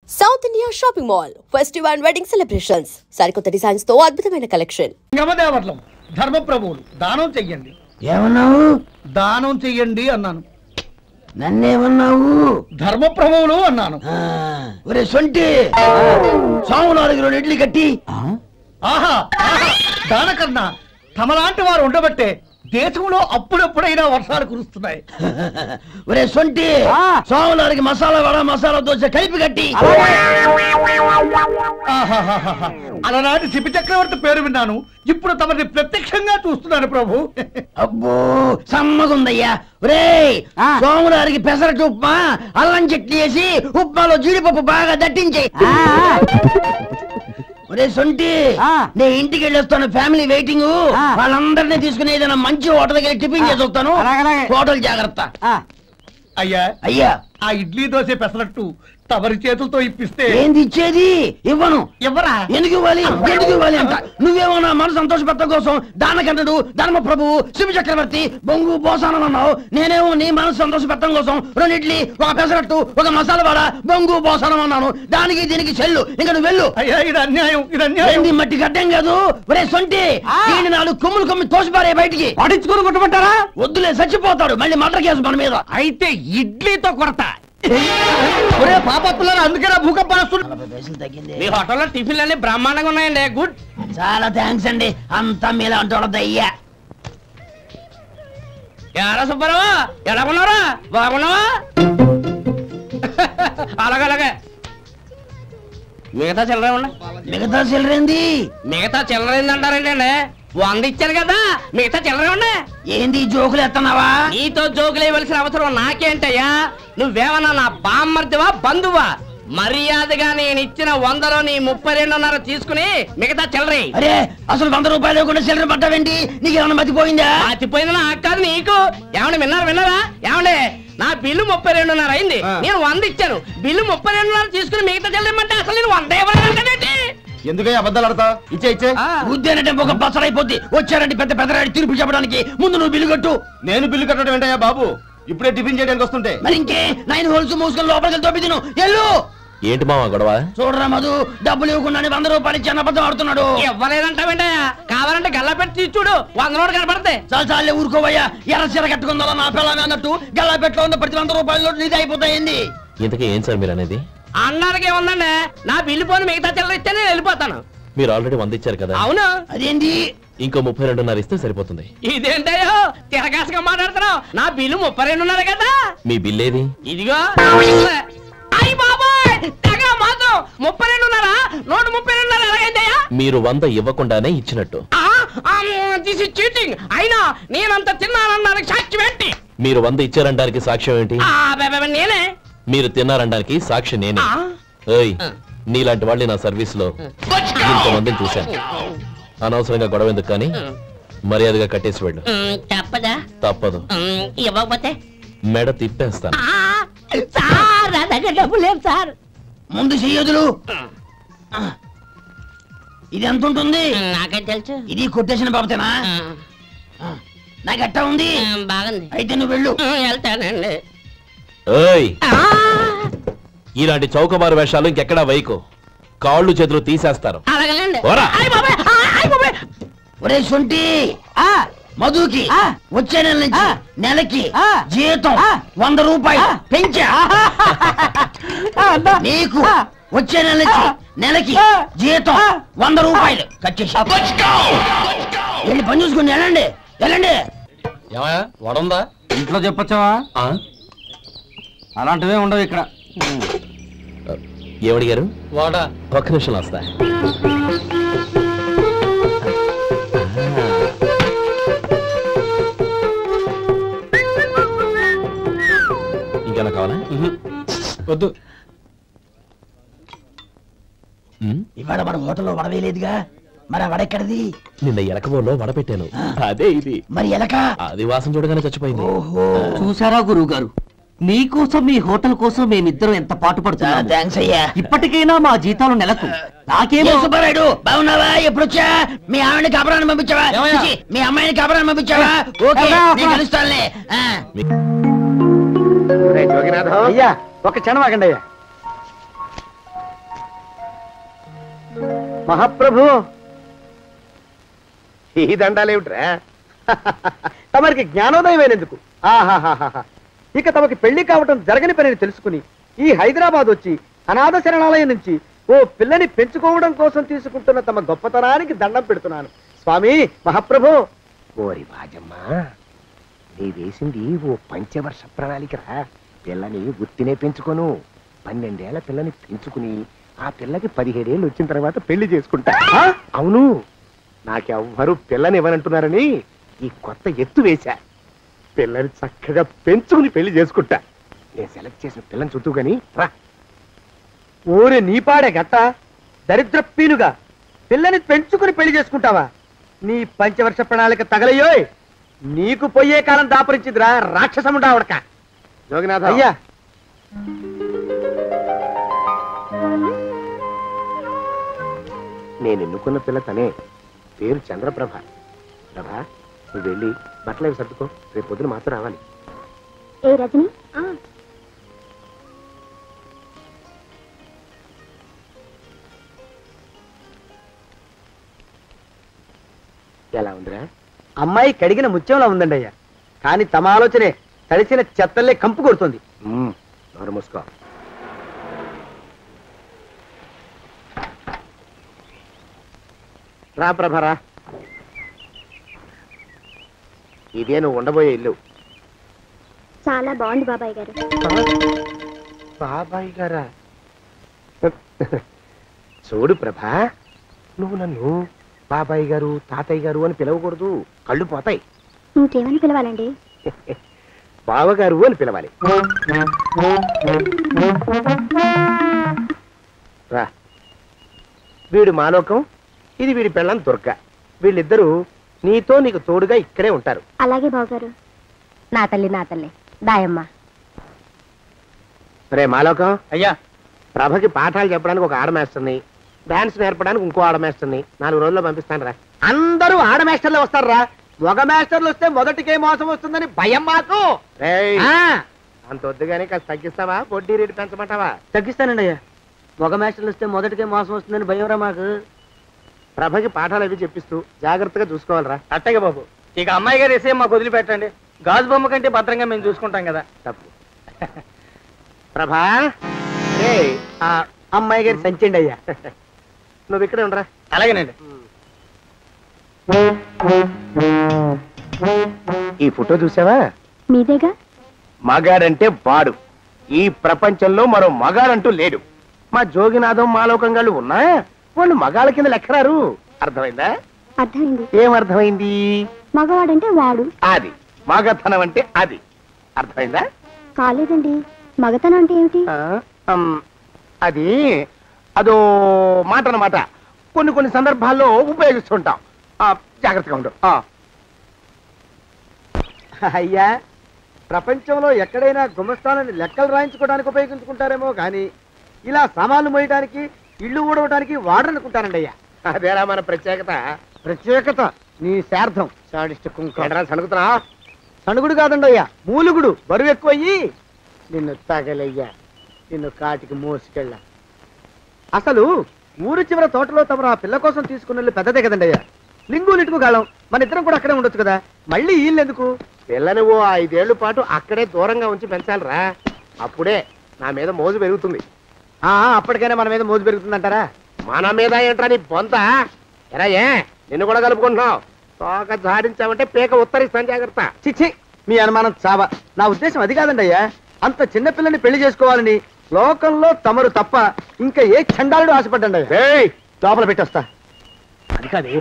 South India shopping mall festival and wedding celebrations సరికొత్త designs తో అద్భుతమైన కలెక్షన్. గమదేవట్లం ధర్మప్రభువులు దానం చెయ్యండి. ఏమన్నావు? దానం చెయ్యండి అన్నాను. నన్నేమన్నావు? ధర్మప్రభువులు అన్నాను. ఒరే సొంటి సాము 4 ఇడ్లీ కట్టి. ఆహా దానకన్నా తమలాంటి వారు ఉండబట్టే దేశంలో అప్పుడప్పుడైనా వర్షాలు కురుస్తున్నాయి. ఒరే సొంటి సాము మసాలా వడ మసాలా దోశ కలిపి కట్టి. అలనాటి శిపి చక్రవర్తి పేరు విన్నాను, ఇప్పుడు తమని ప్రత్యక్షంగా చూస్తున్నాను ప్రభు. అబ్బో సమ్మగుందయ్యా. ఒరే సోములారికి పెసరట్టు ఉప్మా అల్లం చట్నీ వేసి ఉప్మాలో జీడిపప్పు బాగా దట్టించే. ఒరే సొంటి నేను ఇంటికి వెళ్ళొస్తాను, ఫ్యామిలీ వెయిటింగ్. వాళ్ళందరినీ తీసుకుని ఏదైనా మంచి హోటల్కి వెళ్ళి టిఫిన్ చేసి వస్తాను. హోటల్ జాగ్రత్త. అయ్యా అయ్యా ఆ ఇడ్లీ దోశ పెసరట్టు తమరి చేతులతో ఇప్పిస్తే ఏంది ఇచ్చేది? ఇవ్వను. ఎవరా? ఎందుకు ఇవ్వాలి? ఎందుకు ఇవ్వాలి అంట? నువ్వేమో నా మనసు సంతోషపెట్టడం కోసం దానకంటుడు ధర్మ ప్రభువు శివ చక్రవర్తి బొంగు బోసానం అన్నావు. నేనేమో నీ మనసు సంతోషపెట్టడం కోసం 2 ఇడ్లీ ఒక పెసరట్టు ఒక మసాలా వడ బొంగు బోసానం అన్నాను. దానికి దీనికి చెల్లు. ఇంకా నువ్వు వెళ్ళు. అయ్యా ఇది అన్యాయం, ఇది అన్యాయం. ఏంది మట్టి గడ్డం కాదు. ఒరే సొంటి దీన్ని 4 కొమ్ములు కొమ్మి తోసిపారే బయటికి. పడించుకుని కొట్టమంటారా? వద్దులే చచ్చిపోతాడు మళ్ళీ మర్డర్ కేసు మన మీద. అయితే ఇడ్లీతో కొడతా. ఒరే పాపత్తులారా, అందుకేనా భూకంపం వస్తుంది. మీ హోటల్లో టిఫిన్లు అన్ని బ్రహ్మాండంగా ఉన్నాయండి. గుడ్, చాలా థ్యాంక్స్ అండి. అంతా మీలా అంటాడు అయ్యా. ఎలా సుబ్బారావు, ఎలా ఉన్నారా? బాగున్నావా? అలాగే మిగతా చిల్లర ఉన్నా. మిగతా చిల్లరేంది? మిగతా చిల్లరైంది అంటారేంటండి? 100 ఇచ్చాను కదా, మిగతా చిల్లర ఉన్నా. ఏంది జోకులు ఎత్తన్నావా? నీతో జోకులు ఇవ్వాల్సిన అవసరం నాకేంటయ్యా? నువ్వేమన్నా నా బామ్మర్దివా బంధువా? మర్యాదగా నేను ఇచ్చిన 100లో నీ 32.5 తీసుకుని మిగతా చిల్లరి. అరే అసలు 100 రూపాయలు కూడా చిల్లర పట్టవేంటి? నీకు ఏమన్నా మతిపోయిందా? మతిపోయింది నాకు కాదు నీకు. ఏమండి విన్నారా? ఏమండి నా బిల్లు 32.5 అయింది. నేను 100 ఇచ్చాను. బిల్లు 32.5 తీసుకుని మిగతా చెల్లిమంటే అసలు నేను 100 ఇవ్వాలంటే ఎందుకయ్యా అబద్ధాలు ఆడతా? ఇచ్చే ఉద్యానంటే ఒక బసరైపోద్ది. వచ్చారంటే పెద్ద పెద్దరాడి తీర్పు చెప్పడానికి ముందు నువ్వు బిల్లు కట్టు. నేను బిల్లు కట్టడం ఏంటయ్యా బాబు? ఇప్పుడే టిఫిన్ చేయడానికి వస్తుంటే మరి ఇంకే 9 హోల్స్ మూసుకొని లోపలికి తోపి తిను. ఎల్లు. ఏంటి మావా గొడవ? చూడరా మధు, డబ్బులు ఇవ్వకుండానే 100 రూపాయలు ఇచ్చి అబద్ధం ఆడుతున్నాడు. ఇవ్వలేదంటావేంటయ్యా? కావాలంటే గల్లా పెట్టి తీసి చూడు, 100 నోటు కనపడతాయి. చాలే ఊరుకోవయ్యా. ఎర్ర చీర కట్టుకుందా నా పిల్లమే అన్నట్టు గల్లా పెట్లో ఉన్న ప్రతి 100 రూపాయలు నీది అయిపోతాయింది. ఇంతకీ ఏం సార్ మీరు అనేది? అన్నానికి ఏముందండి, నా బిల్లు పోని మిగతా చిల్లర ఇస్తే నేను వెళ్ళిపోతాను. మీరు ఆల్రెడీ 100 ఇచ్చారు కదా. అవును. అదేంటి? ఇంకో 32.5 ఇస్తే సరిపోతుంది. ఇదేంటయ్యో తిరగాసుగా మాట్లాడుతున్నావు? నా బిల్లు 32.5 కదా. మీ బిల్ ఏది? ఇదిగో. అయ్య బాబాయ్, తెగ మాతో 32.5 నోటు 32.5 ఎలాగైందయ్యా? మీరు 100 ఇవ్వకుండానే ఇచ్చినట్టు. This is cheating. అయినా నేనంత తిన్నానన్నానికి సాక్ష్యం ఏంటి? మీరు 100 ఇచ్చారనడానికి సాక్ష్యం ఏంటి? నేనే. మీరు తిన్నారనడానికి సాక్షి నేనే. ఏయ్, నీలాంటి వాళ్ళని నా సర్వీస్ లో ఇంతమందిని చూశాను. అనవసరంగా గొడవ ఎందుకు కానీ మర్యాదగా కట్టేసి వెళ్ళు. తప్పదా? తప్పదు. ఇవ్వకపోతే మెడ తిప్పేస్తాను. సార్ నా దగ్గర డబ్బు లేదు సార్. ముందు చెయ్యదులు. ఇది ఎంత ఉంటుంది? నాకేం తెలుసు. ఇది కొట్టేసిన బాబతేనా? నాకు ఎట్టా ఉంది? బాగుంది. అయితే నువ్వు వెళ్ళు. వెళ్తానండి. ఏయ్, ఇలాంటి చౌకబారు వేషాలు ఇంకెక్కడా వైకు. కాళ్ళు చేతులు తీసేస్తారు. అలాగేనండి. ఒరే సొంటి, మధుకి వచ్చే నెల నుంచి నెలకి జీతం 100 రూపాయలు పెంచా. నీకు వచ్చే నెల నుంచి నెలకి జీతం 100 రూపాయలు కట్ చేసి వెళ్ళి పని చూసుకుని వెళ్ళండి. ఏమయ్యా వడుందా? ఇంట్లో చెప్పొచ్చావా? అలాంటివే ఉండవు ఇక్కడ. ఏమడిగారు? వాడా? ఒక్క నిమిషం వస్తా. ఇంకేనా కావాలా? వద్దు. ఇవాళ మన హోటల్లో వడవేలేదుగా, మరి ఆ వడెక్కడిది? నిన్న ఎలకబోలో వడ పెట్టాను, అదే ఇది. మరి ఎలక? అది వాసన చూడగానే చచ్చిపోయింది. చూసారా గురువు గారు, మీకోసం మీ హోటల్ కోసం మేమిద్దరం ఎంత పాటు పడుతున్నాము. థాంక్స్ అయ్యా. ఇప్పటికైనా మా జీతాలు నెలకు. నాకేమో సుబ్బారాయుడు బాగున్నావా? ఎప్పుడొచ్చా? మీ ఆవిడని కాపురాన్ని పంపించావా? మీ అమ్మాయిని కాపురాన్ని పంపించావా? ఓకే, నేను కలుస్తానులే. అయ్యా ఒక క్షణం ఆగండి అయ్యా. మహాప్రభు ఈ దండాలేమిట్రా? తమరికి జ్ఞానోదయమైనందుకు ఆహాహాహా. ఇక తమకి పెళ్లి కావటం జరగని పనిని తెలుసుకుని ఈ హైదరాబాద్ వచ్చి అనాథ శరణాలయం నుంచి ఓ పిల్లని పెంచుకోవడం కోసం తీసుకుంటున్న తమ గొప్పతనానికి దండం పెడుతున్నాను స్వామి మహాప్రభు. ఓరి బాజమ్మా, నీ వేసింది ఓ పంచవర్ష ప్రణాళికరా. పిల్లని గుర్తినే పెంచుకోను, 12 ఏళ్ల పిల్లని పెంచుకుని ఆ పిల్లకి 17 ఏళ్ళు వచ్చిన తర్వాత పెళ్లి చేసుకుంటా. అవును, నాకెవ్వరూ పిల్లని ఇవ్వనంటున్నారని ఈ కొత్త ఎత్తు వేశా. పిల్లని చక్కగా పెంచుకుని పెళ్లి చేసుకుంటా. నేను సెలెక్ట్ చేసిన పిల్లని చుట్టూ గాని రా. ఊరి నీపాడే గట్ట దరిద్ర పీనుగా పిల్లని పెంచుకుని పెళ్లి చేసుకుంటావా? నీ పంచవర్ష ప్రణాళిక తగలయ్యోయ్. నీకు పోయే కాలం దాపరించిందిరా రాక్షసముడా ఉడక. జోగినాథ అయ్యా నేను ఎన్నుకున్న పిల్ల తనే, పేరు చంద్రప్రభ. ప్రభ, నువ్వు వెళ్ళి బట్టలు అవి సర్దుకో, రేపు పొద్దున మాతో రావాలి. ఏ రజని, ఎలా ఉందిరా? అమ్మాయి కడిగిన ముత్యంలా ఉందండి అయ్యా. కానీ తమ ఆలోచనే తడిసిన చెత్తల్లే కంపు కొడుతుంది. నోరు మూసుకో. రా ప్రభరా, ఇదే నువ్వు ఉండబోయే ఇల్లు. చాలా బాగుంది బాబాయ్ గారు. బాబాయ్ గారా? చూడు ప్రభా, నువ్వు నన్ను బాబాయ్ గారు తాతయ్య గారు అని పిలవకూడదు, కళ్ళు పోతాయి. ఇంకేమని పిలవాలండి? బావగారు అని పిలవాలి. రా, వీడు మాలోకం, ఇది వీడి పెళ్ళాం దుర్గ. వీళ్ళిద్దరూ నీతో నీకు తోడుగా ఇక్కడే ఉంటారు. అలాగే బావగారు. నా తల్లి నా తల్లి దాయమ్మ. రే మాలోకం, అయ్యా ప్రభకి పాఠాలు చెప్పడానికి ఒక ఆడమేస్తుంది, డాన్స్ నేర్పడానికి ఇంకో ఆడమేస్తుంది. 4 రోజుల్లో పంపిస్తాను రా. అందరూ ఆడ మాస్టర్లు వస్తారా? మగ మాస్టర్లు వస్తే మొదటికే మోసం వస్తుందని భయం మాకు. రేయ్, ఆ, అంత వద్దుగానే కాస్త తగ్గిస్తావా? వడ్డీ రేటు పెంచమంటావా? తగ్గిస్తానండి అయ్యా. మగ మాస్టర్లు వస్తే మొదటికే మోసం వస్తుందని భయం రా మాకు. ప్రభకి పాఠాలు అవి చెప్పిస్తూ జాగ్రత్తగా చూసుకోవాలరా. అట్టగే బాబు. ఇక అమ్మాయి గారు వేసే మాకు వదిలిపెట్టండి. గాజు బొమ్మ కంటే భద్రంగా మేము చూసుకుంటాం కదా. తప్పు. ప్రభా, రే, ఆ అమ్మాయి గారి సంచండి అయ్యా. నువ్వు ఇక్కడే ఉండరా. అలాగేనండి. ఈ ఫోటో చూసావా? మీదేగా. మగాడంటే వాడు. ఈ ప్రపంచంలో మరో మగాడంటూ లేడు. మా జోగినాథం మాలోకంగాళ్ళు ఉన్నా వాళ్ళు మగాళ్ళ కింద లెక్కరారు. అర్థమైందా? అర్థమైంది. ఏం అర్థమైంది? మగవాడంటే వాడు. అది మగతనం అంటే అది. అర్థమైందా? కాలేదండి. మగతనం అంటే ఏమిటి? అది అదో మాట అన్నమాట. కొన్ని సందర్భాల్లో ఉపయోగిస్తుంటాం. జాగ్రత్తగా ఉండు. అయ్యా, ప్రపంచంలో ఎక్కడైనా గుమస్థానాన్ని లెక్కలు రాయించుకోవడానికి ఉపయోగించుకుంటారేమో కానీ ఇలా సామాన్లు మోయడానికి ఇల్లు ఊడవడానికి వాడరనుకుంటారండి అయ్యా. అదేరా మన ప్రత్యేకత. ప్రత్యేకత నీ శార్థం. సాడిస్ట్ కుంక. సణుకుతున్నా? సణుగుడు కాదండి అయ్యా, మూలుగుడు. బరువు ఎక్కువయ్యి నిన్ను తగలయ్యా, నిన్ను కాటికి మోసుకెళ్ళ. అసలు ఊరు చివర తోటలో తమరు ఆ పిల్ల కోసం తీసుకున్న పెద్దదే కదండి అయ్యా. లింగు లిటుకు గాలం. మన ఇద్దరం కూడా అక్కడే ఉండొచ్చు కదా. మళ్ళీ వీళ్ళు ఎందుకు? పిల్లని ఓ 5 ఏళ్ల పాటు అక్కడే దూరంగా ఉంచి పెంచాలిరా. అప్పుడే నా మీద మోజు పెరుగుతుంది. అప్పటికైనా మన మీద మోజు పెరుగుతుందంటారా? మన మీద ఏంట్రా నీ బొంత? ఎరా, ఏ నిన్ను కూడా కలుపుకుంటున్నావు? తోక జాడించావంటే పీక ఉత్తరిస్తాను, జాగ్రత్త. చిచ్చి, మీ అనుమానం చావా. నా ఉద్దేశం అది కాదండి అయ్యా. అంత చిన్న పిల్లని పెళ్లి చేసుకోవాలని లోకంలో తమరు తప్ప ఇంకా ఏ చండాలుడు ఆశపడ్డండి అయ్యా. లోపల పెట్టొస్తా. అది కాదే,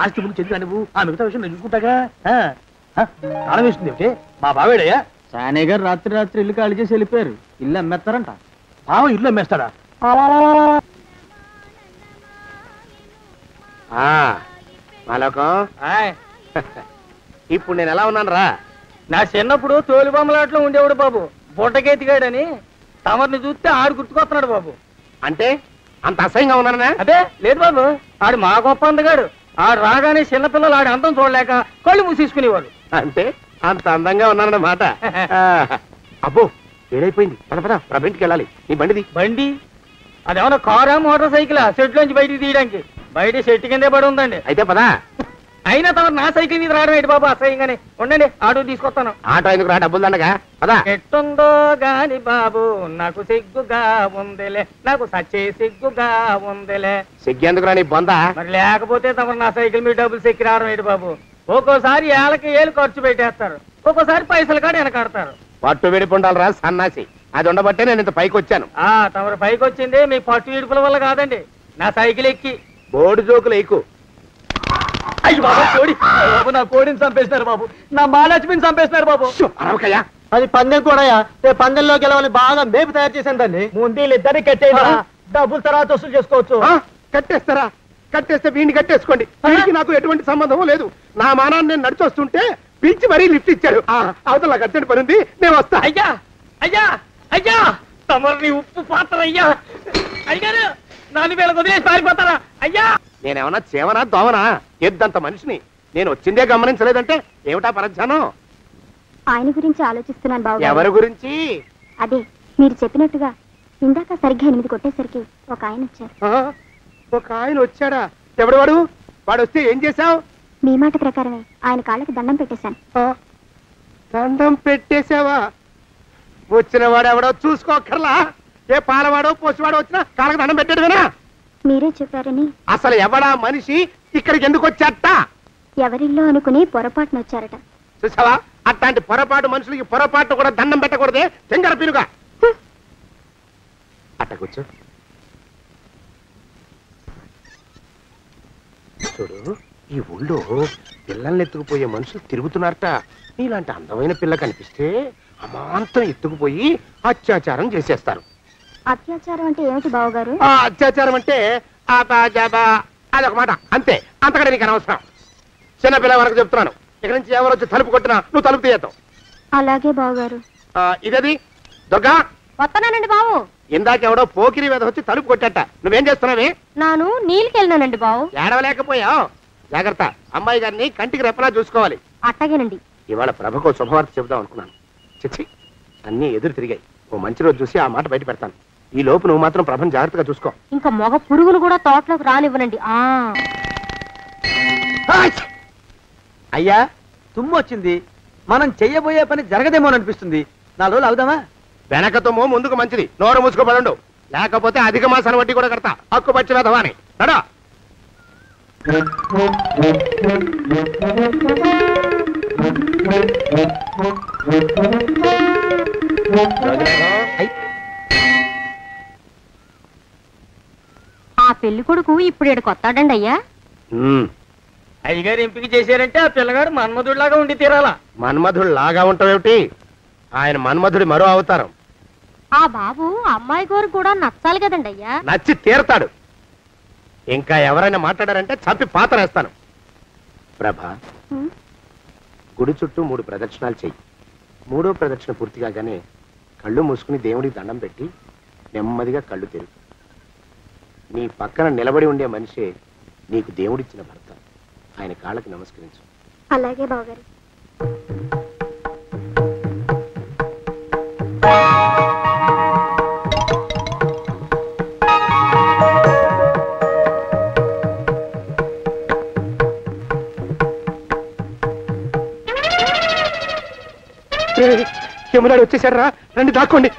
ఆస్తి ముందు చెందుగా నువ్వు ఆ మిగతా విషయం నేను చూసుకుంటాగా. తాళం వేస్తుంది ఏమిటి? మా బావేడయ్యా. సానే గారు రాత్రి ఇల్లు ఖాళీ చేసి వెళ్ళిపోయారు. ఇల్లు అమ్మేస్తారంట. బావ ఇల్లు అమ్మేస్తాడా? మాలోకం, ఇప్పుడు నేను ఎలా ఉన్నాను రా? నా చిన్నప్పుడు తోలు బొమ్మలాట్లో ఉండేవాడు బాబు, బుట్టకెత్తిగాడని. తమరిని చూస్తే ఆడు గుర్తుకొస్తున్నాడు బాబు. అంటే అంత అసహ్యంగా ఉన్నానా? అదే లేదు బాబు, ఆడు మా గొప్ప అందగాడు. ఆడు రాగానే చిన్నపిల్లలు ఆడి అందం చూడలేక కళ్ళు మూసేసుకునేవాడు. అంటే అంత అందంగా ఉన్నానన్నమాట. అబ్బో, ఏడైపోయింది. పద ప్రభ ఇంటికి వెళ్ళాలి. నీ బండిది. బండి అదేమన్నా కారా మోటార్ సైకిలా సెట్లోంచి బయటికి తీయడానికి? బయట చెట్టు కిందే పడి ఉందండి. అయితే పదా. అయినా తమరు నా సైకిల్ మీద రావడం ఏంటి బాబు అసహ్యంగానే. ఉండండి ఆటో తీసుకొస్తాను. ఆటో ఎందుకు రా, డబ్బులు దండగా పదా. ఎట్టుందో గాని బాబు నాకు సిగ్గుగా ఉందిలే, నాకు సచ్చే సిగ్గుగా ఉందిలే. సిగ్గెందుకు రా నీ బొంద. మరి లేకపోతే తమరు నా సైకిల్ మీద డబ్బులు సెక్కి రావడం ఏంటి బాబు? ఒక్కోసారి ఏళ్ళకి ఏళ్ళు ఖర్చు పెట్టేస్తారు, ఒక్కోసారి పైసలు కాడ వెనకాడతారు. పట్టు విడిపుండాలి రా సన్నాసి. అది ఉండబట్టే నేను ఇంత పైకి వచ్చాను. తమరు పైకి వచ్చింది మీ పట్టు ఇడుపుల వల్ల కాదండి, నా సైకిల్ ఎక్కి. బోర్డు జోకులు ఎక్కువ. అయ్యి బాబు కోడి, బాబు నా కోడిని చంపేసినారు బాబు, నా మహాలక్ష్మిని చంపేసినారు బాబు. అరవకయ్యా. అది పందెం కూడా పందెంలో గెలవని బాగా మేపు తయారు చేశాను దాన్ని. ముందు వీళ్ళిద్దరిని కట్టేయండి, డబ్బులు తర్వాత వసూలు చేసుకోవచ్చు. కట్టేస్తారా? కట్టేస్తే వీడిని కట్టేసుకోండి. వీడికి నాకు ఎటువంటి సంబంధం లేదు. నా మానాన్ని నేను నడిచొస్తుంటే పిలిచి మరీ లిఫ్ట్ ఇచ్చాడు. అవతల నాకు అర్జెంట్ పని ఉంది, నేను వస్తా. అయ్యా అయ్యా అయ్యా తమరిని ఉప్పు పాత్ర అయ్యా. అయ్యారు 4000 వదిలేసి పారిపోతారా అయ్యా? నేనేమన్నా చేవనా దోవనా? ఎద్దంత మనిషిని. నేను వచ్చిందే గమనించలేదంటే ఏమిటా పరధ్యానం? ఆయన గురించి ఆలోచిస్తున్నాను బాబు. ఎవరి గురించి? అదే మీరు చెప్పినట్టుగా ఇందాక సరిగ్గా 8 కొట్టేసరికి ఒక ఆయన వచ్చారు. ఒక ఆయన వచ్చాడా? ఎవడు వాడు? వాడు వస్తే ఏం చేశావు? మీ మాట ప్రకారమే ఆయన కాళ్ళకి దండం పెట్టేశాను. దండం పెట్టేశావా? వచ్చిన వాడు ఎవడో చూసుకోకర్లా. ఏ పాలవాడో పోసివాడో వచ్చినా కాళ్ళకి దండం పెట్టాడువేనా? మీరే చెప్పారని. అసలు ఎవడా మనిషి? ఇక్కడికి ఎందుకు వచ్చాట? ఎవరిల్లో అనుకుని పొరపాటున వచ్చారట. చూసావా, అట్లాంటి పొరపాటు మనుషులకి పొరపాటు కూడా దండం పెట్టకూడదే. తెంగర పినుగా అట్ట కూర్చో. చూడు, ఈ ఊళ్ళో పిల్లల్ని ఎత్తుకుపోయే మనుషులు తిరుగుతున్నారట. నీలాంటి అందమైన పిల్ల కనిపిస్తే అమాంతం ఎత్తుకుపోయి అత్యాచారం చేసేస్తారు. అత్యాచారం అంటే ఏమిటి బావగారు? అత్యాచారం అంటే అదొక మాట అంతే, అంతకంటే నీకు అనవసరం. చిన్నపిల్ల వరకు చెప్తున్నాను. ఇక్కడి నుంచి ఎవరు వచ్చి తలుపు కొట్టినా నువ్వు తలుపు తీయతావు. అలాగే బావగారు. ఇదేది దుర్గా? వస్తున్నానండి బావు. ఇందాకెవడో పోకిరి వేద వచ్చి తలుపు కొట్టట. నువ్వేం చేస్తున్నావే? నాను నీళ్ళకెళ్ళినానండి బావు. ఏడవలేకపోయావు. జాగ్రత్త, అమ్మాయి గారిని కంటికి రెప్పలా చూసుకోవాలి. అట్టగేనండి. ఇవాళ ప్రభకు శుభవార్త చెబుదాం అనుకున్నాను. చిచ్చి, అన్నీ ఎదురు తిరిగాయి. ఓ మంచి రోజు చూసి ఆ మాట బయట పెడతాను. ఈ లోపు నువ్వు మాత్రం ప్రభను జాగ్రత్తగా చూసుకో. ఇంకా మొగ పురుగులు కూడా తోటలోకి రానివ్వనండి. అయ్యా తుమ్ము వచ్చింది, మనం చెయ్యబోయే పని జరగదేమో అనిపిస్తుంది. 4 రోజులు అవుదామా? వెనక తుమ్ము ముందుకు మంచిది. నోరు మూసుకోబడండు, లేకపోతే అధిక మాసాల వడ్డీ కూడా కడతా. హక్కు పచ్చి వేదవాని నడా. ఆ పెళ్లి కొడుకు ఇప్పుడు ఇక్కడికి వస్తాడండి అయ్యా. అయ్యగారు ఎంపిక చేశారంటే ఆ పిల్లగాడు మన్మధుడిలాగా ఉండి తీరాలా. మన్మధుడు లాగా ఉంటావేమిటి? ఆయన మన్మధుడి మరో అవతారం. ఆ బాబు అమ్మాయి గారు కూడా నచ్చాలి కదండి అయ్యా. నచ్చి తీరతాడు. ఇంకా ఎవరైనా మాట్లాడారంటే చంపి పాతరేస్తాను. ప్రభా, గుడి చుట్టూ 3 ప్రదక్షిణాలు చెయ్యి. 3వ ప్రదక్షిణ పూర్తి కాగానే కళ్ళు మూసుకుని దేవుడికి దండం పెట్టి నెమ్మదిగా కళ్ళు తెరుగు. నీ పక్కన నిలబడి ఉండే మనిషే నీకు దేవుడిచ్చిన భర్త. ఆయన కాళ్ళకి నమస్కరించు. అలాగే బావగారు. యమునాడు వచ్చేసాడు రా, రండి దాక్కోండి.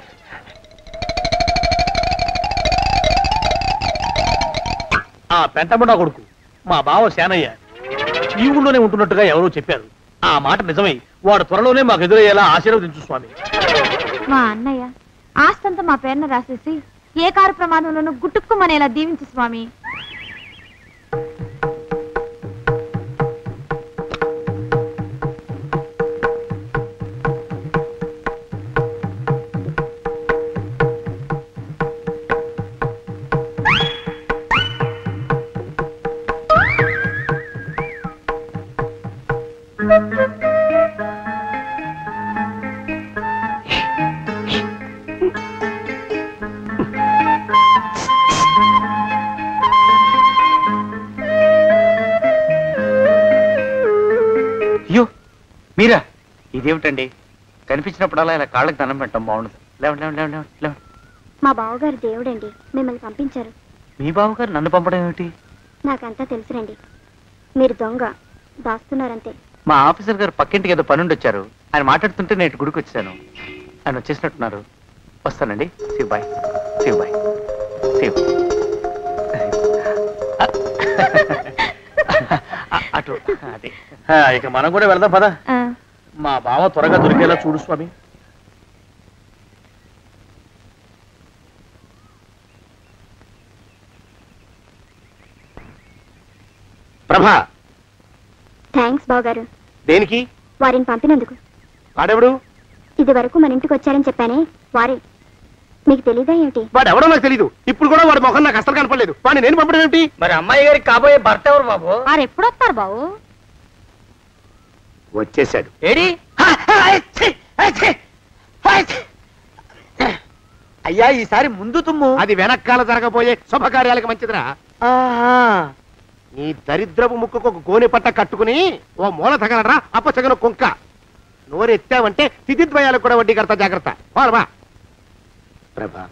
ఆ పెంటముడా కొడుకు మా బావ శానయ్య ఈ ఊళ్ళోనే ఉంటున్నట్టుగా ఎవరో చెప్పారు. ఆ మాట నిజమై వాడు త్వరలోనే మాకు ఎదురయ్యేలా ఆశీర్వదించు స్వామి. మా అన్నయ్య ఆస్తంతా మా పేరున రాసేసి ఏ కారు ప్రమాదంలోనూ గుట్టుక్కుమనేలా దీవించు స్వామి. అయ్యో మీరా? ఇదేమిటండి, కనిపించినప్పుడల్లా ఇలా కాళ్ళకి దండం పెట్టడం బాగుండదు. లేవండి లేవండి లేవండి లేవండి. మా బావగారు దేవుడండి, మిమ్మల్ని పంపించారు. మీ బావగారు నన్ను పంపడం ఏమిటి? నాకంతా తెలుసురండి. మీరు దొంగ దాస్తున్నారంతే. మా ఆఫీసర్ గారు పక్కింటికి ఏదో పనుండి వచ్చారు. ఆయన మాట్లాడుతుంటే నేను గుడికి వచ్చాను. ఆయన వచ్చేసినట్టున్నారు. వస్తానండి. శివ్ బాయ్. శివ్ బాయ్. శివ్. అటు అదే. ఇక మనం కూడా వెళ్దాం పద. మా బావ త్వరగా దొరికేలా చూడు స్వామి. ప్రభా, థ్యాంక్స్ బావగారు. దేనికి? వారిని పంపినందుకు. వాడెవడు? ఇది వరకు మన ఇంటికి వచ్చారని చెప్పానే వారే. మీకు తెలీదా ఏమిటి? వాడెవడో నాకు తెలీదు. ఇప్పుడు కూడా వాడి మొహం నాకు అసలు కనపడలేదు. వాడిని నేను పంపడం ఏమిటి? మరి అమ్మాయి గారికి కాబోయే భర్త ఎవరు బాబు? వారు ఎప్పుడు వస్తారు బావు? వచ్చేసాడు. ఏడి? అయ్యా ఈసారి ముందు తుమ్ము. అది వెనకాల జరగబోయే శుభకార్యాలకు మంచిదిరా. నీ దరిద్రపు ముక్కుకు ఒక గోనె పట్ట కట్టుకుని ఓ మూల తగలరా అప్పచగన కుంక. నోరెత్తావంటే తిథిద్వయాలకు కూడా వడ్డీ కడతా. జాగ్రత్త. పోరమా. ప్రభా,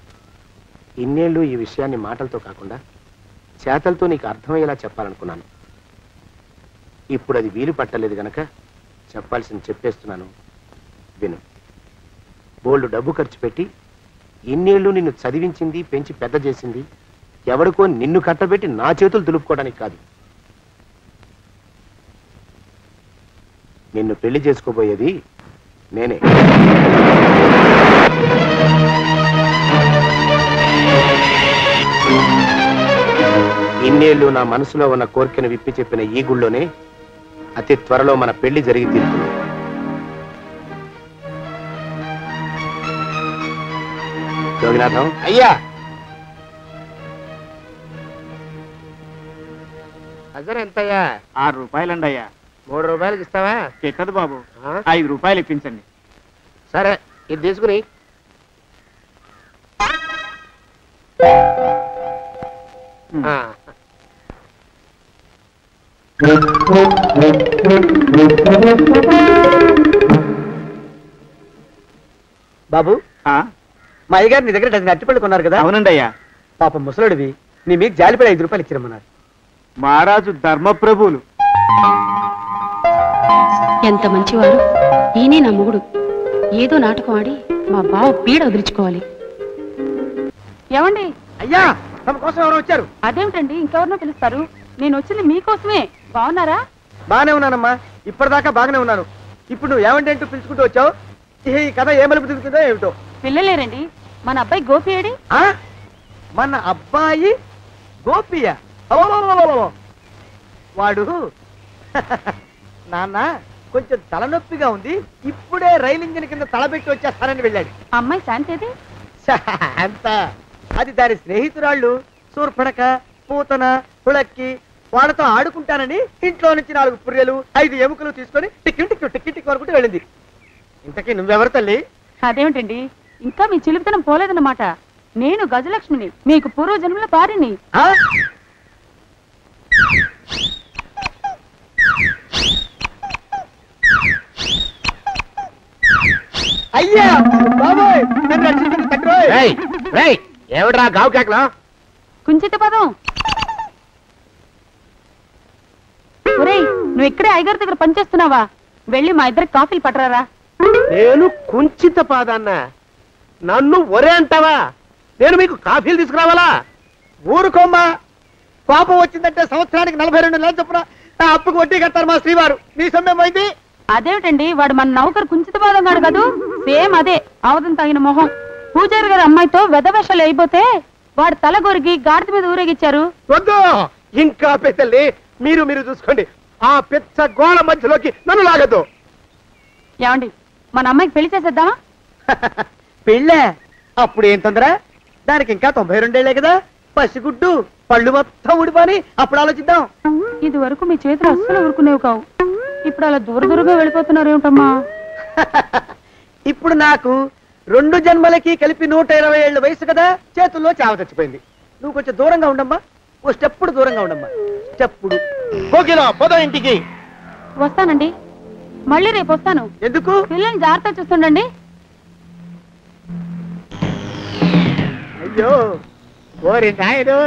ఇన్నేళ్ళు ఈ విషయాన్ని మాటలతో కాకుండా చేతలతో నీకు అర్థమయ్యేలా చెప్పాలనుకున్నాను. ఇప్పుడు అది వీలు పట్టలేదు గనక చెప్పాల్సింది చెప్పేస్తున్నాను. విను. బోల్డు డబ్బు ఖర్చు పెట్టి ఇన్నేళ్ళు నిన్ను చదివించింది, పెంచి పెద్ద చేసింది ఎవడికో నిన్ను కట్టబెట్టి నా చేతులు దులుపుకోవడానికి కాదు. నిన్ను పెళ్లి చేసుకోబోయేది నేనే. ఇన్నేళ్ళు నా మనసులో ఉన్న కోరికను విప్పి చెప్పిన ఈ గుళ్ళోనే అతి త్వరలో మన పెళ్లి జరిగి తీరుతుంది. యోగినాథం. అయ్యా, అజర్ ఎంతయ్యా? 6 రూపాయలండి అయ్యా. 3 రూపాయలకి ఇస్తావా? ఎక్కదు బాబు. 5 రూపాయలు ఇప్పించండి. సరే, ఇది తీసుకుని. బాబు, మా అయ్యగారు నీ దగ్గర డజన్ అరటిపళ్ళు కొన్నారు కదా? అవునండి అయ్యా. పాప ముసలుడివి, నీ మీకు జాలిపడి 5 రూపాయలు ఇచ్చిరమ్మన్నారు. మహారాజు ధర్మప్రభువులు. ఎంత మంచివారు. ఈయనే నా మొగుడు. ఏదో నాటకం ఆడి మా బావ పీడ వదిలించుకోవాలి. ఏమండి? అయ్యా, తమ కోసం ఎవరో వచ్చారు. అదేమిటండి, ఇంకెవరినో పిలుస్తారు? నేను వచ్చింది మీకోసమే. బాగున్నారా? బాగానే ఉన్నానమ్మా, ఇప్పటిదాకా బాగానే ఉన్నాను. ఇప్పుడు నువ్వు ఏమంటే అంటూ పిలుచుకుంటూ వచ్చావు. ఈ కథ ఏ మలుపు తిరుగుతుందో ఏమిటో. పిల్లలేరండి. మన అబ్బాయి గోపి ఏడి? మన అబ్బాయి గోపియా? వాడు నాన్న కొంచెం తలనొప్పిగా ఉంది, ఇప్పుడే రైలు ఇంజిన్ కింద తలబెట్టి వచ్చేస్తానని వెళ్ళాడు. అమ్మాయి శాంతేది? శాంత అది దాని స్నేహితురాళ్ళు సూర్పడక, పూతన, పుళక్కి వాళ్ళతో ఆడుకుంటానని ఇంట్లో నుంచి 4 పుర్రెలు 5 ఎముకలు తీసుకొని టిక్కి టిక్కి టిక్కి టిక్కి వరకు వెళ్ళింది. ఇంతకీ నువ్వెవరు తల్లి? అదేమిటండి, ఇంకా మీ చిలుపుతనం పోలేదన్నమాట. నేను గజలక్ష్మిని, మీకు పూర్వజన్మల భార్యని. అయ్యా బాబోయ్, ఏమిట్రా గావు కేకలో? కుంచిత పదం. ఒరేయ్, నువ్వు ఇక్కడే అయ్యగారి దగ్గర పనిచేస్తున్నావా? వెళ్ళి మా ఇద్దరికి కాఫీలు పట్టరారా. నేను కుంచిత పాదాన్న, నన్ను ఒరే అంటావా? నేను మీకు కాఫీలు తీసుకురావాలా? ఊరుకోమ్మా, కోపం వచ్చిందంటే సంవత్సరానికి 42 నెలలు చొప్పున అప్పుకు వడ్డీ కట్టారు మా శ్రీవారు. నీ సొమ్మేం పోయింది? అదేమిటండి, వాడు మన నౌకరు కుంచిత పాదం గాడు కదూ. సేమ్ అదే, ఆవదం తాగిన మొహం. పూజారి గారి అమ్మాయితో వెధవేషాలు అయిపోతే వాడు తల గొరిగి గాడిద మీద ఊరేగిచ్చారు. వద్దు, ఇంకా పెద్దల్ని మీరు చూసుకోండి. ఆ పెద్ద గోళ మధ్యలోకి నన్ను లాగద్దు. ఏమండి, మన అమ్మాయికి పెళ్లి చేసేద్దామా? పెళ్ళే? అప్పుడు ఏం తొందర? దానికి ఇంకా 92 కదా. పసిగుడ్డు పళ్ళు మొత్తం ఊడిపోని అప్పుడు ఆలోచిద్దాం. ఇది వరకు మీ చేతులు అస్సలు ఊరుకునేవి కావు. ఇప్పుడు అలా దూరంగా వెళ్ళిపోతున్నారు ఏమిటమ్మా? ఇప్పుడు నాకు 2 జన్మలకి కలిపి 120 ఏళ్ళ వయసు కదా, చేతుల్లో చావ చచ్చిపోయింది. నువ్వు కొంచెం దూరంగా ఉండమ్మా, ఓ స్టెప్పుడు దూరంగా ఉండమ్మా. స్టెప్పుడు పోదా ఇంటికి. వస్తానండి, మళ్ళీ రేపు వస్తాను. ఎందుకు? పిల్లల్ని జాగ్రత్త చూస్తుండండి. అయ్యో ఓరి నాయుడు,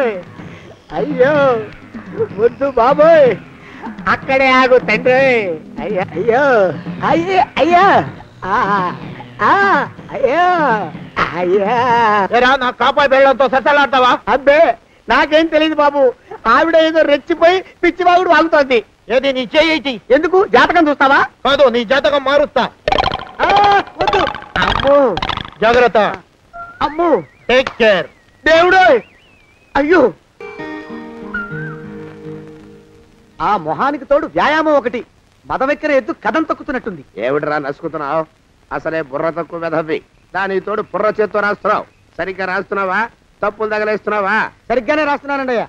అయ్యో వద్దు బాబోయ్, అక్కడే ఆగు తండ్రి. అయ్యా అయ్యో అయ్యో అయ్యా అయ్యో అయ్యా. నా కాపాయి బెళ్ళంతో ససలాడతావా? అబ్బే నాకేం తెలియదు బాబు. ఆవిడ ఏదో రెచ్చిపోయి పిచ్చి బాగుడు వాగుతోంది. ఏది నీ చేయి? ఎందుకు? జాతకం చూస్తావా? కాదు, నీ జాతకం మారుస్తా. వద్దు. అమ్మో జాగ్రత్త. అమ్మో టేక్ కేర్. దేవుడు అయ్యో. ఆ మొహానికి తోడు వ్యాయామం ఒకటి. మదవెక్కిన ఎద్దు కథం తొక్కుతున్నట్టుంది. ఏమిటిరా నసుకుతున్నావు? అసలే బుర్ర తక్కువ వెధవి. దానికి తోడు బుర్ర చేత్తో రాస్తున్నావు. సరిగ్గా రాస్తున్నావా? తప్పులు తగలేస్తున్నావా? సరిగ్గానే రాస్తున్నానండయ్యా.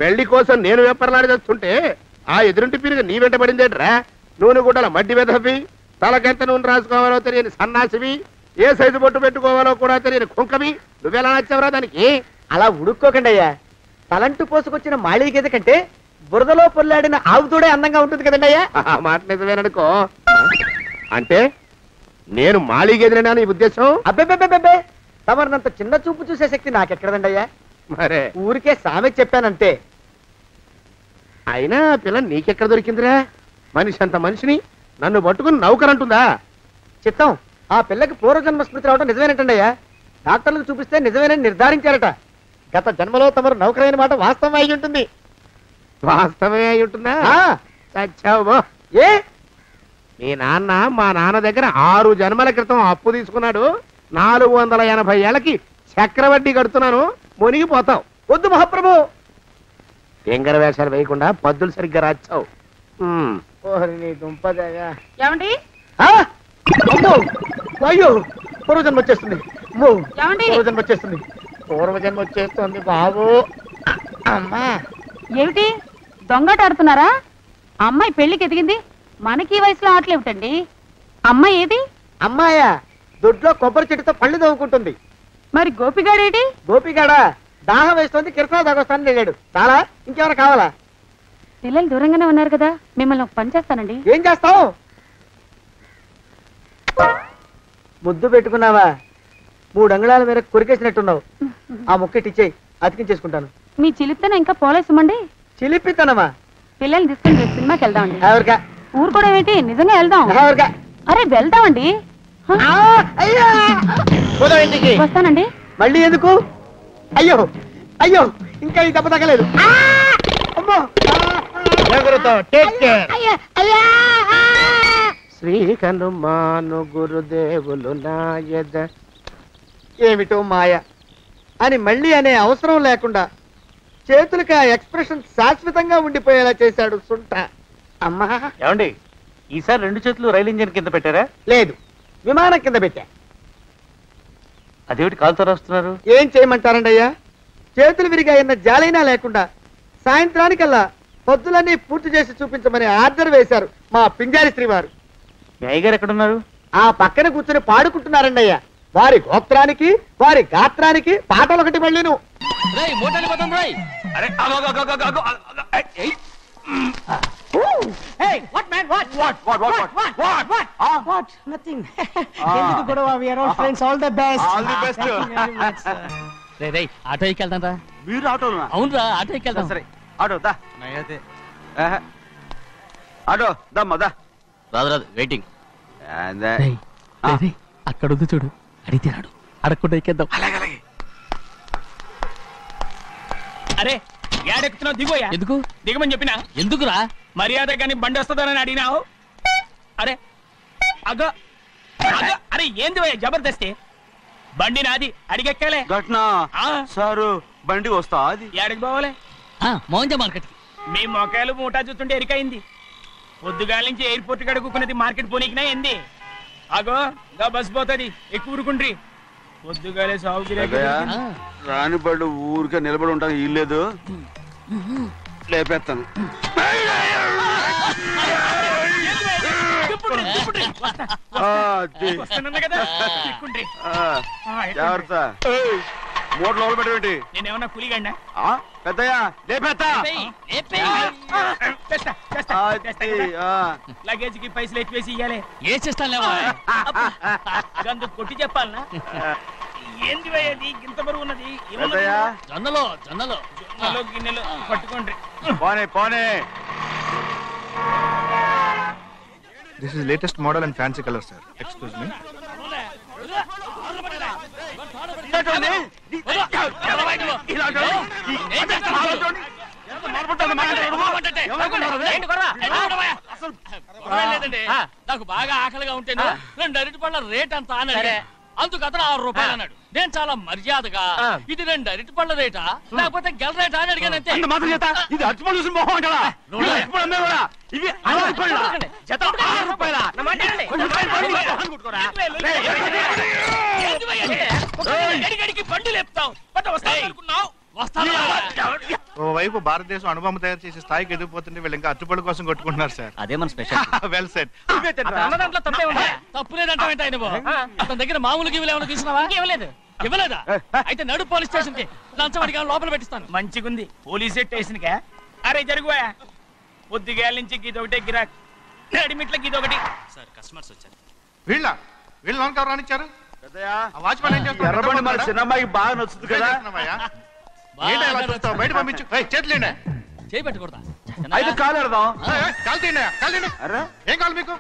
పెళ్లి కోసం నేను వెప్పర్లాడి చేస్తుంటే ఆ ఎదురింటి పీరుగా నీ వెంట పడిందేట్రా? నూనె గుడ్డల మడ్డి వెధవి, తలకెంత నూనె రాసుకోవాలో తెలియని సన్నాసివి, ఏ సైజు బొట్టు పెట్టుకోవాలో కూడా తెలియని కుంకవి. నువ్వెలా నచ్చావురా దానికి? అలా ఉడుక్కోకండి అయ్యా. తలంటు పోసుకొచ్చిన మాళీ గేదె కంటే బురదలో పొల్లాడిన ఆవుతోడే అందంగా ఉంటుంది కదండి అయ్యా. మాట నిజమేననుకో. అంటే నేను మాళీ గేదెనా నీ ఉద్దేశం? అబ్బెబ్బెబ్బెబ్బే, తమరినంత చిన్న చూపు చూసే శక్తి నాకెక్కడదండి అయ్యా. మరే ఊరికే సామె చెప్పానంతే. అయినా పిల్ల నీకెక్కడ దొరికిందిరా? మనిషి అంత మనిషిని నన్ను పట్టుకుని నౌకరంటుందా? చిత్తం, ఆ పిల్లకి పూర్వజన్మ స్మృతి రావడం నిజమేనటండి అయ్యా. డాక్టర్లకు చూపిస్తే నిజమేనని నిర్ధారించారట. గత జన్మలో తమరు నౌకరైన మాట వాస్తవం అయి ఉంటుంది. వాస్తవమే అయి ఉంటుందా? చచ్చావు. ఏ మీ నాన్న మా నాన్న దగ్గర 6 జన్మల క్రితం అప్పు తీసుకున్నాడు. 480 ఏళ్ళకి చక్రవడ్డీ కడుతున్నాను. మునిగిపోతావు. వద్దు మహాప్రభు. ఎంగర వేషాలు వేయకుండా పద్దులు సరిగ్గా రాచావు. ఏమండి? అయ్యో పూర్వజన్మ వచ్చేస్తుంది. ఏమండి? పూర్వజన్మ వచ్చేస్తుంది బాబు. అమ్మా ఏమిటి దొంగట ఆడుతున్నారా? అమ్మాయి పెళ్లికి ఎదిగింది, మనకి ఈ వయసులో ఆటలేమిటండి? అమ్మాయి ఏది? అమ్మాయా? దొడ్లో కొబ్బరి చెట్టుతో పళ్ళు తవ్వుకుంటుంది. మరి గోపిగాడేటి? గోపిగాడా? దాహం వేస్తుంది, కిరసా దాగొస్తానని వెళ్ళాడు. చాలా ఇంకేమైనా కావాలా? పిల్లలు దూరంగానే ఉన్నారు కదా, మిమ్మల్ని ఒక పని చేస్తానండి. ఏం చేస్తావు? ముద్దు పెట్టుకున్నావా? 3 అంగుళాల మేర కొరికేసినట్టున్నావు. ఆ ముక్కటిచ్చేయి, అతికించేసుకుంటాను. మీ చిలిపితనం ఇంకా పోలేసమండి. చిలిపితనమా? పిల్లల్ని తీసుకుని రేపు సినిమాకి వెళ్దామండి. ఎవరికా? ఊరు కూడా ఏంటి, నిజంగా వెళ్దాం. ఎవరికా? అరే వెళ్దామండి. వస్తానండి. మళ్ళీ ఎందుకు? అయ్యో అయ్యో, ఇంకా ఈ దెబ్బ తగ్గలేదు. శ్రీ హనుమాను గురుదేవులు నాయద. ఏమిటో మాయ అని మళ్ళీ అనే అవసరం లేకుండా చేతులకి ఆ ఎక్స్ప్రెషన్ శాశ్వతంగా ఉండిపోయేలా చేశాడు సుంట. అమ్మా ఏమండి, ఈసారి 2 చేతులు రైలు ఇంజిన్ కింద పెట్టారా? లేదు, విమానం కింద పెట్టా. అదేమిటి కాలుతో రాస్తున్నారు? ఏం చేయమంటారండి అయ్యా? చేతులు విరిగాయన్న జాలైనా లేకుండా సాయంత్రానికల్లా పొద్దులన్నీ పూర్తి చేసి చూపించమని ఆర్డర్ వేశారు మా పింజారి శ్రీ వారు. మీ అయ్యగారు ఎక్కడున్నారు? ఆ పక్కన కూర్చొని పాడుకుంటున్నారండి అయ్యా. వారి గోత్రానికి వారి గాత్రానికి పాటలు ఒకటి మళ్ళీను. ఆటో ఎక్కెళ్తాంరా? మీరు ఆటోనా? అవునరా, ఆటో ఎక్కెళ్తాం. సరే ఆటో దా. ఆటో దమ్మదా. రాదు రాదు, వెయిటింగ్. అక్కడ ఉంది చూడు, అడిగితే రాడు. అడగకుండా ఎక్కేద్దాం. అరే ఏడెక్కుతున్నావు? దిగోయా. ఎందుకు దిగమని చెప్పినా? ఎందుకురా? మర్యాద కానీ బండి వస్తుందని అడిగినావు. అరే అగో అగో, అరే ఏంది జబర్దస్తి? బండి నాది, అడిగెక్కాలే. ఘటన సారు, బండి వస్తా. అది ఏడకి పోవాలి? మోహన్ మార్కెట్. మీ మొక్కలు మూటా చూస్తుంటే ఎరికైంది. పొద్దుగాల నుంచి ఎయిర్పోర్ట్ కడుక్కున్నది మార్కెట్ పోనీకినా ఏంది? అగో గా బస్ పోతుంది, ఎక్కువ ఊరుకుండ్రి. పొద్దుగాలే సాగు రాని బళ్ళు ఊరికే నిలబడి ఉంటాను. ఇల్లేదు లేపేస్తాను. జాగ్రత్త. మూడు లోపల పెట్టేటి. నేనేమన్నా కూలిగండా? పెద్దయ్యా లేపేస్తా. లగేజ్ కి పైసలు ఎక్కువేసి ఇయ్యాలి. ఏ చేస్తాను గందు కొట్టి చెప్పాలనా? ఏంది అది ఇంత బరువు ఉన్నది? జొన్నలో జొన్నలో జొన్నలో గిన్నెలు పట్టుకోండి. పోనే పోనే. This is latest model and fancy color, sir. Excuse me. నాకు బాగా ఆకలిగా ఉంటేను 2 అరటి పళ్ళ రేట్ అంత అన్నాడు. అందుకు అతను 6 రూపాయలు అన్నాడు. నేను చాలా మర్యాదగా ఇది 2 అరటి పళ్ళ రేటా లేకపోతే గెల రేటా అని అడిగానంతే. ఇది అచ్చుపడి చూసి మొహం కదా. ఇవి 6 రూపాయల. బండి లేపుతావు. ఓవైపు భారతదేశం అనుభవం తయారు చేసే స్థాయికి ఎదిగిపోతుంటే వీళ్ళు ఇంకా అట్టుపడి కోసం కొట్టుకుంటున్నారు సార్. అదే మన స్పెషల్. Well set. అన్నదాంట్లో తప్పే ఉందా? తప్పులేదంటావేంట ఆయన అతని దగ్గర మామూలు గివ్వులు ఏమైనా తీసుకున్నావా? ఇవ్వలేదా? అయితే నడు పోలీస్ స్టేషన్ కి లంచం అడిగా లోపల పెట్టిస్తాను. మంచిగుంది పోలీస్ స్టేషన్ కా. అరే జరుగువా, పొద్దుగాల నుంచి గీదొకటే గిరాక్, నడిమిట్ల గీదొకటి. సార్ కస్టమర్స్ వచ్చారు. వీళ్ళు లోన్ కవర్ రానిచ్చారు. వాచ్మెన్ ఏం చేస్తున్నారు? ఎర్రబండి మన చిన్నమ్మాయికి బాగా నచ్చుతుంది కదా. బయట పంపించు. చేతులేండి. చేయి పెట్టకూడదా? అయితే కాలు ఎడదాం. కాలు తీయండి. కాలు తీయండి. ఏం కావాలి మీకు?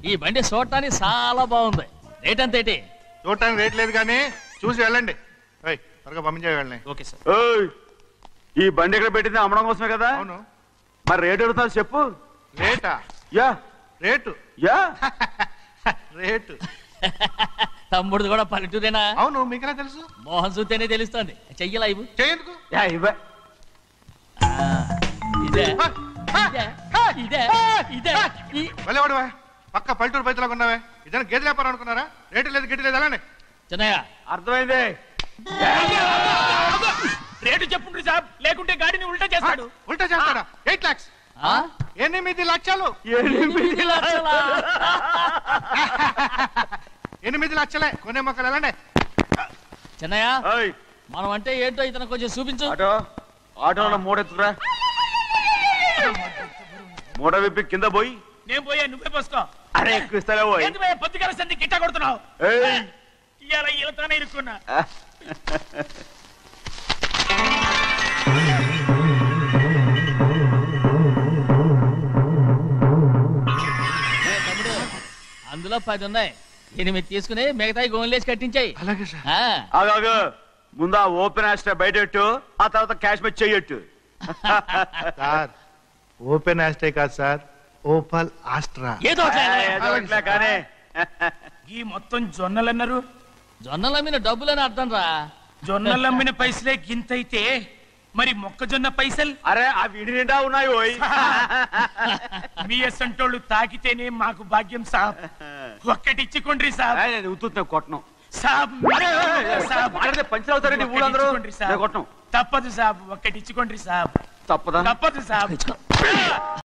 ఈ బండి చూడటానికి చాలా బాగుంది. రేట్ అంత ఏంటి? చూడటానికి రేట్ లేదు కానీ చూసి వెళ్ళండి. త్వరగా పంపించే వెళ్ళండి. Okay sir. ఈ బండి ఇక్కడ పెట్టింది అమ్మడం కోసమే కదా. అవును. మరి రేట్ అడుగుతాను చెప్పు. రేటా? Yeah rate. Yeah rate. తమ్ముడు కూడా పల్లెటూరేనా? అవును. మీకెలా తెలుసు? మోహన్ చూస్తేనే తెలుస్తుంది. చెయ్యలా ఇవ్వు. చేయందుకు. ఇవే ఇదే ఇదే ఇదే వెళ్ళేవాడువా? పక్క పల్లెటూరు బయటలాగా ఉన్నావే. ఇదైనా గేదె వ్యాపారం అనుకున్నారా? రేటు లేదు గిట్టు లేదు. అలానే చిన్నయ్య అర్థమైంది. రేటు చెప్పుండ్రి సాబ్, లేకుంటే గాడిని ఉల్టా చేస్తాడు. ఉల్టా చేస్తాడా? 8 lakhs. 8 లక్షలు. 8 లక్షలా? 8 లక్షలే. కొనే మొక్కలు ఎలానే. చిన్నయ్య మనం అంటే ఏంటో ఇతను కొంచెం చూపించు. ఆటోలో మూడెత్తురా. మూడ విప్పి కింద పోయి. నేను పోయా, నువ్వే పోసుకో. అరే ఎక్కువ ఇస్తాలే పోయి. పొద్దుగాల సంధి గిట్ట కొడుతున్నావు. ఇవాళ ఈలతోనే ఇరుక్కున్నా. అందులో 10 ఉన్నాయి. 8 తీసుకుని మిగతాయి గోన్లేసి కట్టించాయి. అలాగే సార్. ఆగాగు. ముందు ఆ ఓపెన్ ఆస్ట్రా బయటెట్టు, ఆ తర్వాత క్యాష్ మీద చెయ్యట్టు. సార్ ఓపెన్ ఆస్ట్రే కాదు సార్, ఓపల్ ఆస్ట్రా. ఏదో కానీ ఈ మొత్తం జొన్నలన్నారు. జొన్నలమ్మిన డబ్బులని అర్థం రా. జొన్నలమ్మిన పైసలే గింతైతే మరి మొక్కజొన్న పైసలు? అరే ఆ విడి నిండా ఉన్నాయి. ఓయ్ మీ అసంటోళ్ళు తాకితేనే మాకు భాగ్యం సాబ్. ఒక్కటిచ్చుకోండి సాబ్. ఉత్తున్నా కొట్టను సాబ్. పంచర్ అవుతారండి ఊళ్ళందరూ. కొట్టను. తప్పదు సాబ్, ఒక్కటిచ్చుకోండి సాబ్. తప్పదా? తప్పదు సాబ్.